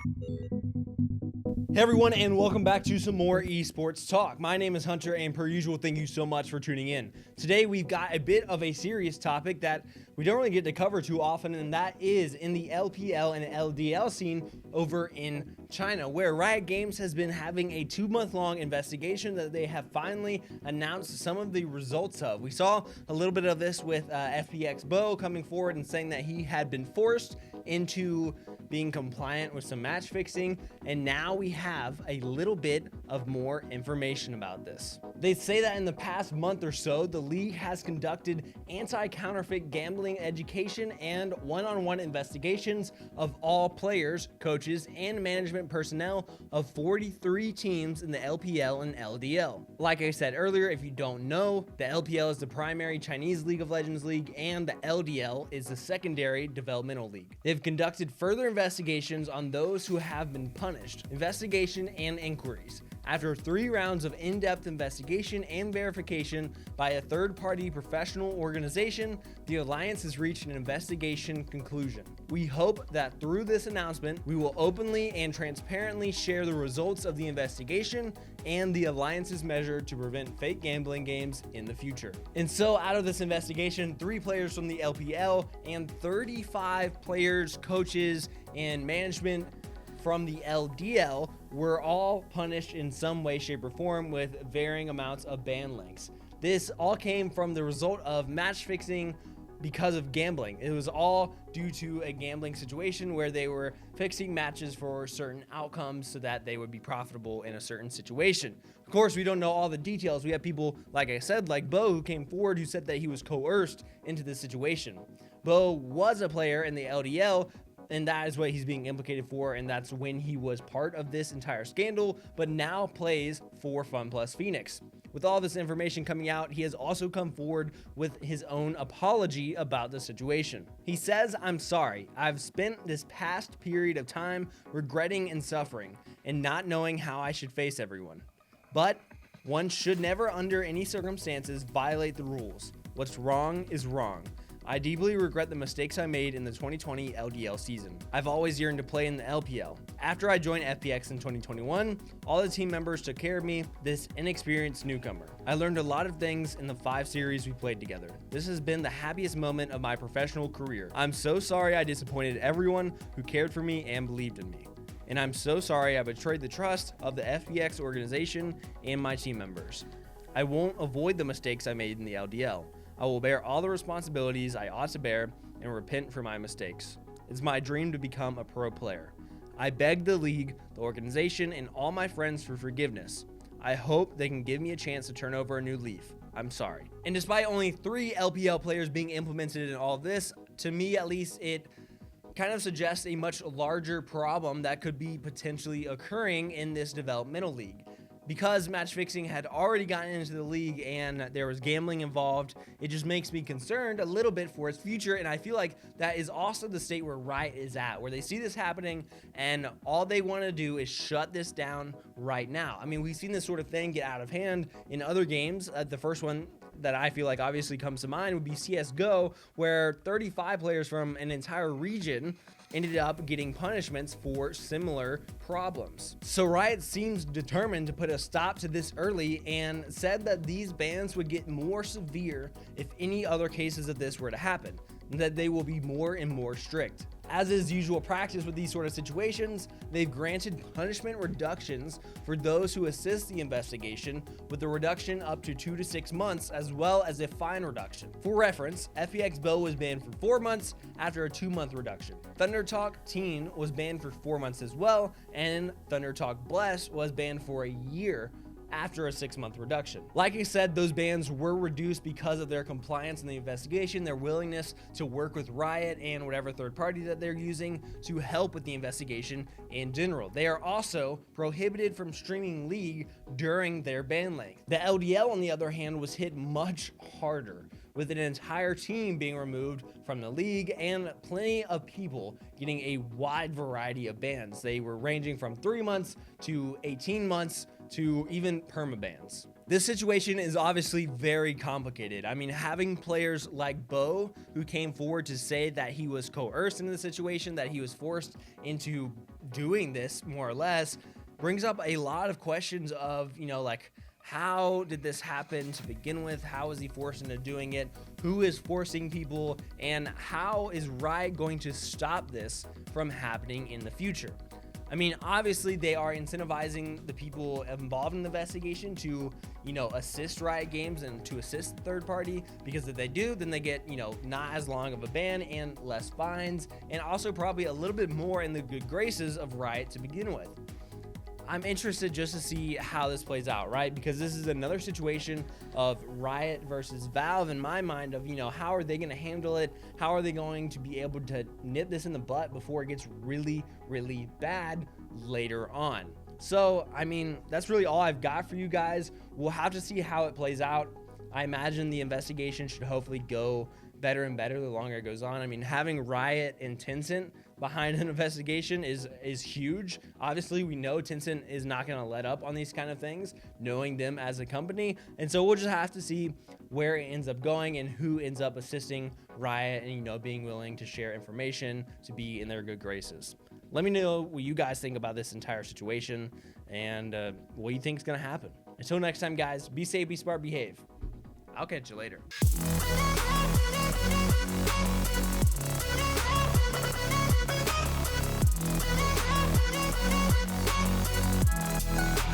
Hey everyone, and welcome back to some more esports talk. My name is Hunter, and per usual, thank you so much for tuning in. Today we've got a bit of a serious topic that we don't really get to cover too often, and that is in the LPL and LDL scene over in China, where Riot Games has been having a 2-month-long investigation that they have finally announced some of the results of. We saw a little bit of this with FPX Bo coming forward and saying that he had been forced into being compliant with some match fixing, and now we have a little bit of more information about this. They say that in the past month or so, the league has conducted anti-counterfeit gambling education and one-on-one investigations of all players, coaches, and management personnel of 43 teams in the LPL and LDL. Like I said earlier, if you don't know, the LPL is the primary Chinese League of Legends league, and the LDL is the secondary developmental league. They've conducted further investigations on those who have been punished, investigation and inquiries. After 3 rounds of in-depth investigation and verification by a third-party professional organization, the Alliance has reached an investigation conclusion. We hope that through this announcement, we will openly and transparently share the results of the investigation and the Alliance's measure to prevent fake gambling games in the future. And so out of this investigation, 3 players from the LPL and 35 players, coaches, and management from the LDL were all punished in some way, shape, or form with varying amounts of ban lengths. This all came from the result of match fixing because of gambling. It was all due to a gambling situation where they were fixing matches for certain outcomes so that they would be profitable in a certain situation. Of course, we don't know all the details. We have people, like I said, like Bo, who came forward who said that he was coerced into this situation. Bo was a player in the LDL, and that is what he's being implicated for, and that's when he was part of this entire scandal, but now plays for FunPlus Phoenix. With all this information coming out, he has also come forward with his own apology about the situation. He says, "I'm sorry. I've spent this past period of time regretting and suffering, and not knowing how I should face everyone. But one should never, under any circumstances, violate the rules. What's wrong is wrong. I deeply regret the mistakes I made in the 2020 LDL season. I've always yearned to play in the LPL. After I joined FPX in 2021, all the team members took care of me, this inexperienced newcomer. I learned a lot of things in the 5 series we played together. This has been the happiest moment of my professional career. I'm so sorry I disappointed everyone who cared for me and believed in me. And I'm so sorry I betrayed the trust of the FPX organization and my team members. I won't avoid the mistakes I made in the LDL. I will bear all the responsibilities I ought to bear and repent for my mistakes. It's my dream to become a pro player. I beg the league, the organization, and all my friends for forgiveness. I hope they can give me a chance to turn over a new leaf. I'm sorry." And despite only 3 LPL players being implemented in all of this, to me at least, it kind of suggests a much larger problem that could be potentially occurring in this developmental league. Because match fixing had already gotten into the league and there was gambling involved, it just makes me concerned a little bit for its future. And I feel like that is also the state where Riot is at, where they see this happening and all they want to do is shut this down right now. I mean, we've seen this sort of thing get out of hand in other games. The first one that I feel like obviously comes to mind would be CSGO, where 35 players from an entire region ended up getting punishments for similar problems. So Riot seems determined to put a stop to this early and said that these bans would get more severe if any other cases of this were to happen, and that they will be more and more strict. As is usual practice with these sort of situations, they've granted punishment reductions for those who assist the investigation, with the reduction up to 2 to 6 months, as well as a fine reduction. For reference, FPX Bo was banned for 4 months after a 2-month reduction. Thunder Talk Teen was banned for 4 months as well, and Thunder Talk Bless was banned for a year after a 6-month reduction. Like I said, those bans were reduced because of their compliance in the investigation, their willingness to work with Riot and whatever third party that they're using to help with the investigation in general. They are also prohibited from streaming League during their ban length. The LDL, on the other hand, was hit much harder, with an entire team being removed from the league and plenty of people getting a wide variety of bans. They were ranging from 3 months to 18 months to even permabans. This situation is obviously very complicated. I mean, having players like Bo, who came forward to say that he was coerced into the situation, that he was forced into doing this more or less, brings up a lot of questions of, like, how did this happen to begin with? How was he forced into doing it? Who is forcing people? And how is Riot going to stop this from happening in the future? I mean, obviously they are incentivizing the people involved in the investigation to, assist Riot Games and to assist the third party, because if they do, then they get, not as long of a ban and less fines, and also probably a little bit more in the good graces of Riot to begin with. I'm interested just to see how this plays out, right? Because this is another situation of Riot versus Valve in my mind of, how are they going to handle it? How are they going to be able to nip this in the butt before it gets really, really bad later on? So, I mean, that's really all I've got for you guys. We'll have to see how it plays out. I imagine the investigation should hopefully go better and better the longer it goes on. I mean, having Riot and Tencent behind an investigation is huge. Obviously, we know Tencent is not going to let up on these kind of things, knowing them as a company. And so we'll just have to see where it ends up going and who ends up assisting Riot and, being willing to share information to be in their good graces. Let me know what you guys think about this entire situation and what you think is going to happen. Until next time, guys, be safe, be smart, behave. I'll catch you later.